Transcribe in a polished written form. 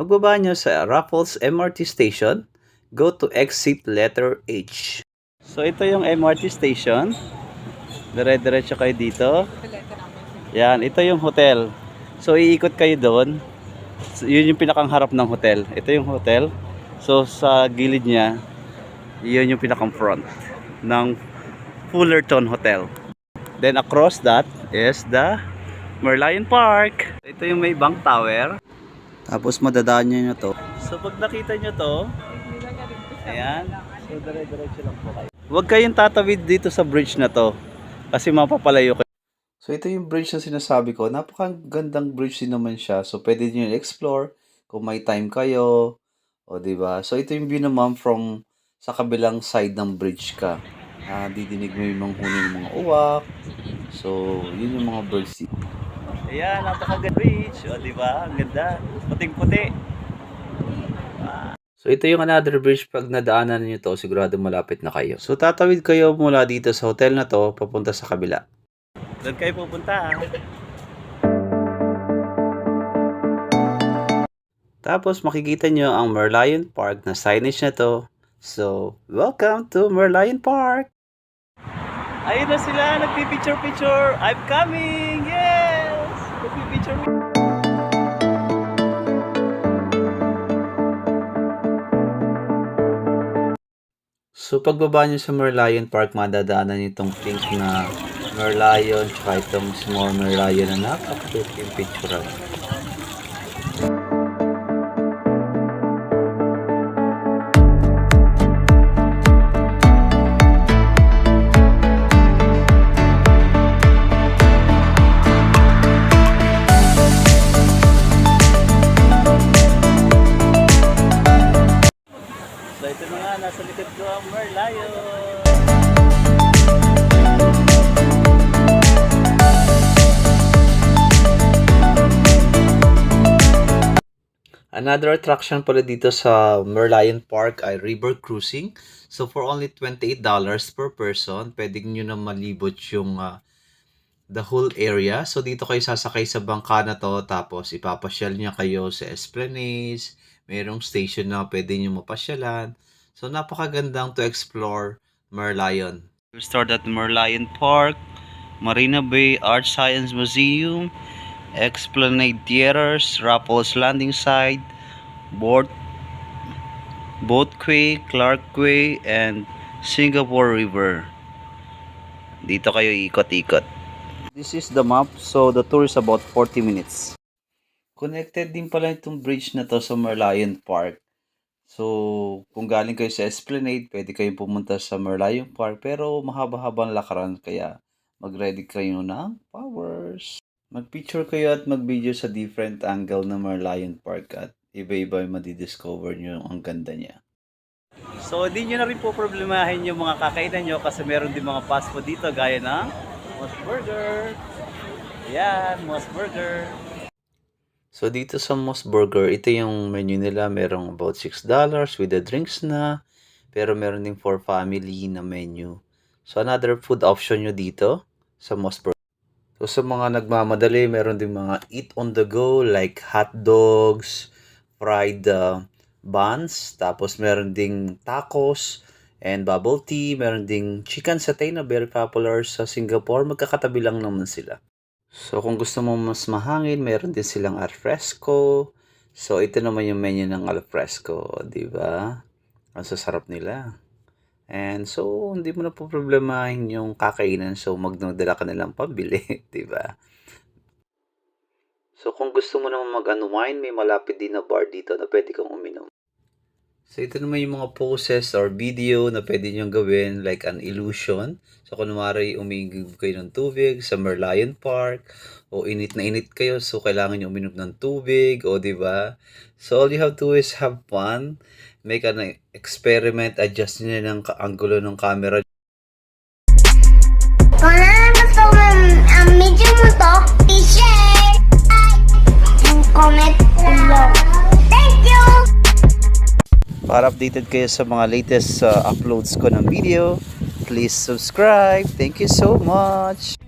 Magbaba nyo sa Raffles MRT Station, go to exit letter H. So ito yung MRT station. Dire-diretso kayo dito. Yan, ito yung hotel. So iikot kayo doon. So, yun yung pinakang harap ng hotel. Ito yung hotel. So sa gilid niya, yun yung pinakang front ng Fullerton Hotel. Then across that is the Merlion Park. Ito yung may bank tower. Tapos madadaan nyo to. So pag nakita nyo to, ayan. So dire-diretso lang po kayo. Huwag kayong tatawid dito sa bridge na to. Kasi mapapalayo kayo. So ito yung bridge na sinasabi ko. Napakagandang bridge din naman siya. So pwede nyo explore kung may time kayo. O diba? So ito yung view naman from sa kabilang side ng bridge ka. Didinig mo yung mga huni ng mga uwak. So yun yung mga birds dito. Ayan, napakaganda bridge. O diba? Ang ganda. Puting-puti. So ito yung another bridge. Pag nadaanan niyo to, sigurado malapit na kayo. So tatawid kayo mula dito sa hotel na to, papunta sa kabila. Doon kayo pupunta. Tapos makikita nyo ang Merlion Park na signage na to. So, welcome to Merlion Park! Ayun na sila, nagpipicture-picture. I'm coming! Yes! Nagpipicture. So, pagbaba nyo sa Merlion Park, madadaanan nyo itong pink na Merlion, tsaka itong small Merlion na napakapit yung picture. So ito na nga, nasa likod ko ang Merlion. Another attraction pala dito sa Merlion Park ay river cruising. So for only $28 per person, pwede nyo na malibot yung the whole area. So dito kayo sasakay sa bangka na to, tapos ipapasyal niya kayo sa Esplanade. Mayroong station na pwede nyo mapasyalan. So napakagandang to explore Merlion. We start at Merlion Park, Marina Bay Art Science Museum, Esplanade Theaters, Raffles Landing Side, Boatquay, Clarkway, and Singapore River. Dito kayo ikot-ikot. This is the map. So the tour is about 40 minutes. Connected din pala itong bridge na to sa Merlion Park. So kung galing kayo sa Esplanade, pwede kayong pumunta sa Merlion Park. Pero mahaba-habang lakaran, kaya mag-ready kayo ng powers. Mag-picture kayo at mag-video sa different angle ng Merlion Park at iba-iba yung madidiscover nyo ang ganda niya. So di nyo na rin po problemahin yung mga kakainan nyo kasi meron din mga fast food dito gaya ng Moss Burger. Yan, Moss Burger. So dito sa Moss Burger, ito yung menu nila. Merong about $6 with the drinks na. Pero meron din for family na menu. So another food option nyo dito sa Moss Burger. So sa mga nagmamadali, meron din mga eat on the go like hot dogs, fried buns, tapos meron ding tacos and bubble tea, meron ding chicken satay na very popular sa Singapore. Magkakatabi lang naman sila. So kung gusto mo mas mahangin, meron din silang alfresco. So ito naman yung menu ng alfresco, di ba? Ang sasarap nila. And so, hindi mo na po problemahin yung kakainan. So, magdala ka na lang pambili, di ba? So, kung gusto mo naman mag-unwind, may malapit din na bar dito na pwede kang uminom. So, ito naman yung mga poses or video na pwede nyo gawin like an illusion. So, kunwari umigib kayo ng tubig sa Merlion Park o init na init kayo, so kailangan nyo uminom ng tubig, o di ba? So, all you have to do is have fun. Make an experiment, adjust nyo ng angulo ng camera. Kung gusto mo ang video mo to, i-share and comment below. Thank you! Para updated kayo sa mga latest uploads ko ng video, please subscribe. Thank you so much!